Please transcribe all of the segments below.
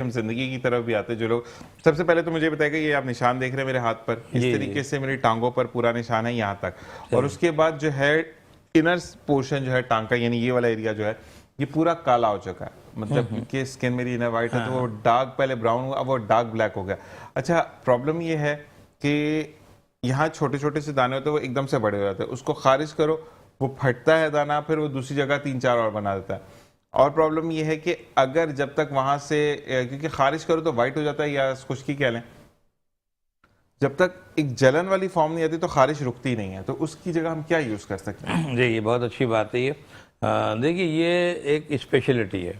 हम जिंदगी की तरफ भी आते हैं जो लोग। सबसे पहले तो मुझे बताएगा, ये आप निशान देख रहे हैं मेरे हाथ पर, इस तरीके से मेरी टांगों पर पूरा निशान है यहाँ तक, और उसके बाद जो है इनर पोर्शन जो है टांग का, यानी ये वाला एरिया जो है ये पूरा काला हो चुका है। मतलब कि स्किन मेरी इनर वाइट है तो वो डार्क पहले ब्राउन हुआ, अब वो डार्क ब्लैक हो गया। अच्छा, प्रॉब्लम ये है कि यहाँ छोटे छोटे से दाने होते हैं, वो एकदम से बड़े हो जाते हैं, उसको खारिज करो वो फटता है दाना, फिर वो दूसरी जगह 3-4 और बना देता है। और प्रॉब्लम ये है कि अगर जब तक वहां से, क्योंकि खारिज करो तो वाइट हो जाता है या खुश्की कह लें, जब तक एक जलन वाली फॉर्म नहीं आती तो खारिश रुकती नहीं है, तो उसकी जगह हम क्या यूज कर सकते हैं? जी, ये बहुत अच्छी बात है। ये देखिए, ये एक स्पेशलिटी है।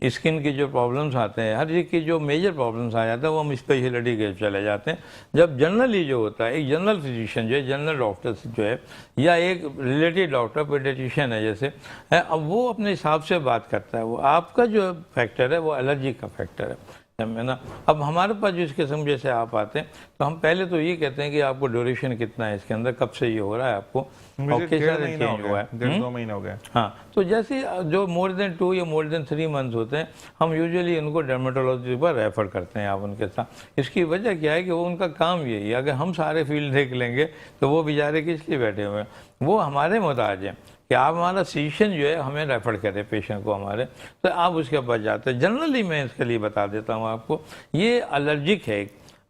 स्किन की जो प्रॉब्लम्स आते हैं, हर चीज़ की जो मेजर प्रॉब्लम्स आ जाते हैं वो हम स्पेशलिटी के चले जाते हैं। जब जनरली जो होता है, एक जनरल फिजिशियन जो है, जनरल डॉक्टर जो है, या एक रिलेटेड डॉक्टर पीडियाट्रिशियन है जैसे है, अब वो अपने हिसाब से बात करता है। वो आपका जो फैक्टर है वो एलर्जी का फैक्टर है ना। अब हमारे पास जो इस किस्म जैसे आप आते हैं तो हम पहले तो ये कहते हैं कि आपको ड्यूरेशन कितना है इसके अंदर, कब से ये हो रहा है आपको, और किस तरह से चेंज हुआ है। 1.5-2 महीने हो गए। हाँ, तो जैसे जो मोर देन 2 या मोर देन 3 मंथ्स होते हैं, हम यूजुअली उनको डर्मेटोलॉजी पर रेफर करते हैं आप उनके साथ। इसकी वजह क्या है कि वो उनका काम यही है। अगर हम सारे फील्ड देख लेंगे तो वो बेचारे किस लिए बैठे हुए हैं, वो हमारे मोहताज हैं कि आप हमारा फिजिशियन जो है हमें रेफर करे पेशेंट को हमारे, तो आप उसके पास जाते हैं। जनरली मैं इसके लिए बता देता हूँ आपको, ये एलर्जिक है।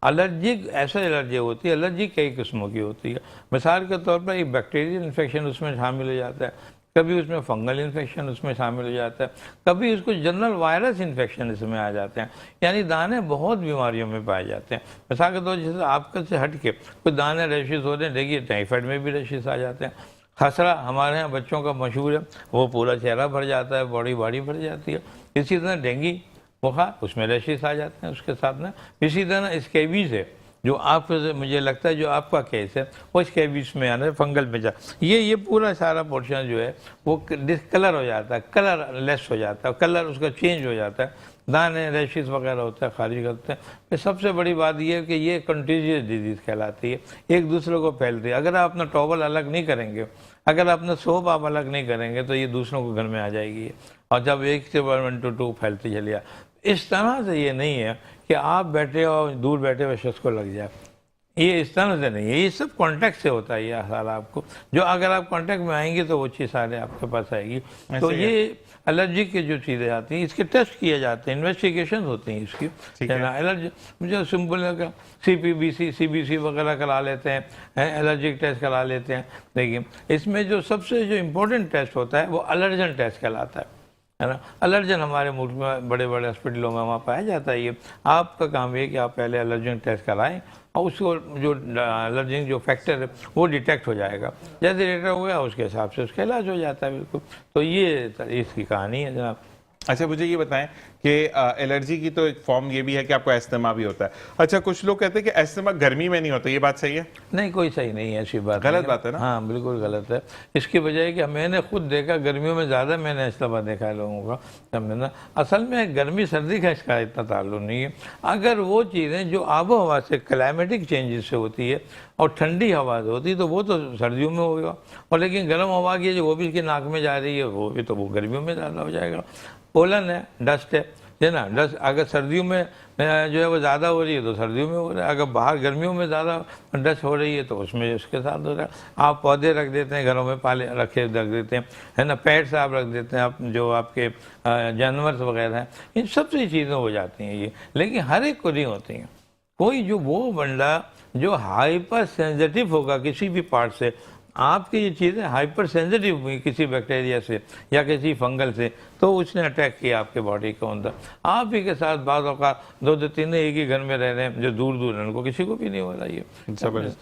एलर्जिक ऐसा एलर्जी होती है, एलर्जी कई किस्मों की होती है। मिसाल के तौर पर एक बैक्टीरियल इन्फेक्शन उसमें शामिल हो जाता है, कभी उसमें फंगल इन्फेक्शन उसमें शामिल हो जाता है, कभी उसको जनरल वायरस इन्फेक्शन इसमें आ जाते हैं। यानी दाने बहुत बीमारियों में पाए जाते हैं। मिसाल के तौर पर जैसे आपके से हट के कुछ दाने रेशेस होते हैं, देखिए टाइफाइड में भी रेशेस आ जाते हैं। खसरा हमारे यहाँ बच्चों का मशहूर है, वो पूरा चेहरा भर जाता है, बॉडी भर जाती है। इसी तरह डेंगू बुखार, उसमें रैशेस आ जाते हैं उसके साथ में। इसी तरह स्कैबीज है, जो आप, मुझे लगता है जो आपका केस है वो स्कैबीज में आना है, फंगल में जा, ये पूरा सारा पोर्शन जो है वो डिसकलर हो जाता है, कलर लेस हो जाता है, कलर उसका चेंज हो जाता है, दाने रैशेस वगैरह होता है, खारिज करते हैं। फिर सबसे बड़ी बात ये है कि ये कंटीजियस डिजीज़ कहलाती है, एक दूसरे को फैलती है। अगर आप अपना टॉवल अलग नहीं करेंगे, अगर अपना सोप आप अलग नहीं करेंगे तो ये दूसरों को घर में आ जाएगी, और जब एक से 1 to 2 फैलती चली जाए। इस तरह से ये नहीं है कि आप बैठे और दूर बैठे हुए शख्स को लग जाए, ये इस तरह से नहीं है। ये सब कॉन्टैक्ट से होता है। ये सारा आपको जो, अगर आप कॉन्टैक्ट में आएंगे तो वो चीज़ सारे आपके पास आएगी। तो ये एलर्जी की जो चीज़ें आती हैं, इसके टेस्ट किए जाते हैं, इन्वेस्टिगेशन होती हैं इसकी, है ना। एलर्जी मुझे सिंपल CPBC CBC वगैरह करा लेते हैं, एलर्जिक टेस्ट करा लेते हैं। देखिए, इसमें जो सबसे जो इम्पोर्टेंट टेस्ट होता है वो एलर्जन टेस्ट कहलाता है ना। एलर्जन हमारे मुल्क में बड़े बड़े हॉस्पिटलों में वहाँ पाया जाता है। ये आपका काम है कि आप पहले एलर्जन टेस्ट कराएं, और उसको जो एलर्जिक जो फैक्टर है वो डिटेक्ट हो जाएगा। जैसे डिटेक्ट हो गया उसके हिसाब से उसका इलाज हो जाता है बिल्कुल। तो ये इसकी कहानी है जनाब। अच्छा, मुझे ये बताएं कि एलर्जी की तो एक फॉर्म ये भी है कि आपको एस्थमा भी होता है। अच्छा, कुछ लोग कहते हैं कि एस्थमा गर्मी में नहीं होता, ये बात सही है? नहीं, कोई सही नहीं है, ऐसी बात गलत बात है ना? हाँ, बिल्कुल गलत है। इसकी वजह है कि मैंने खुद देखा, गर्मियों में ज़्यादा मैंने एस्थमा देखा है लोगों का, समझना। असल में गर्मी सर्दी का इसका इतना ताल्लुक नहीं है। अगर वो चीज़ें जो आबो हवा से, क्लाइमेटिक चेंजेस से होती है और ठंडी हवा से होती है तो वो तो सर्दियों में होगा, और लेकिन गर्म हवा की जो वो भी इसकी नाक में जा रही है वो भी, तो वो गर्मियों में ज़्यादा हो जाएगा। पोलन है, डस्ट है ना। डस्ट अगर सर्दियों में जो है वो ज़्यादा हो रही है तो सर्दियों में हो रहा है, अगर बाहर गर्मियों में ज़्यादा डस्ट हो रही है तो उसमें उसके साथ हो रहा है। आप पौधे रख देते हैं घरों में, पाले रख देते हैं, है ना, पेट्स आप रख देते हैं, आप जो आपके जानवर वगैरह हैं, इन सब से चीज़ें हो जाती हैं ये। लेकिन हर एक को नहीं होती हैं। कोई जो वो बंदा जो हाइपर सेंसिटिव होगा किसी भी पार्ट से, आपकी ये चीज़ें हाइपर सेंसिटिव हुई किसी बैक्टीरिया से या किसी फंगल से, तो उसने अटैक किया आपके बॉडी के अंदर। आप ही के साथ बाद औकात 2-3 एक ही घर में रह रहे हैं जो दूर दूर हैं, उनको किसी को भी नहीं हो रहा ये। जबरदस्त।